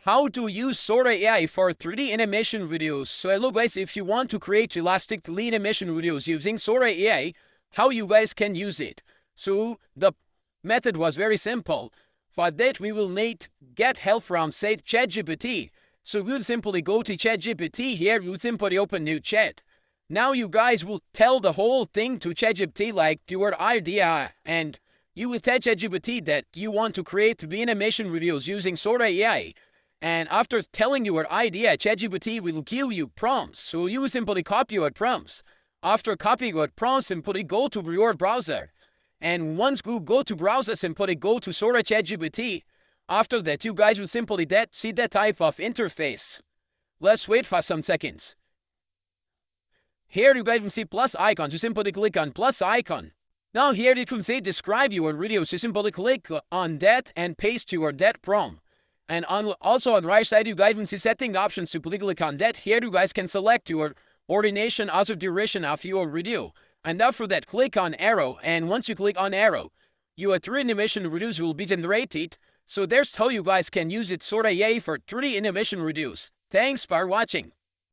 how to use Sora AI for 3D animation videos. So hello guys, if you want to create realistic 3D animation videos using Sora AI, how you guys can use it. So the method was very simple. For that we will need get help from say ChatGPT. So we'll simply go to ChatGPT here, we'll simply open new chat. Now you guys will tell the whole thing to ChatGPT like your idea, and you will tell ChatGPT that you want to create 3D animation videos using Sora AI. And after telling your idea, ChatGPT will give you prompts. So you simply copy your prompts. After copying your prompts, simply go to your browser. And once you go to browser, simply go to Sora ChatGPT. After that, you guys will simply see that type of interface. Let's wait for some seconds. Here you guys will see plus icon. You simply click on plus icon. Now here you can see describe your video. So simply click on that and paste your that prompt. And also on the right side, you guys will see setting options. Simply click on that. Here you guys can select your ordination, also duration of your video. And after that, click on arrow. And once you click on arrow, your 3D animation videos will be generated. So there's how you guys can use it Sora AI for 3D animation videos. Thanks for watching.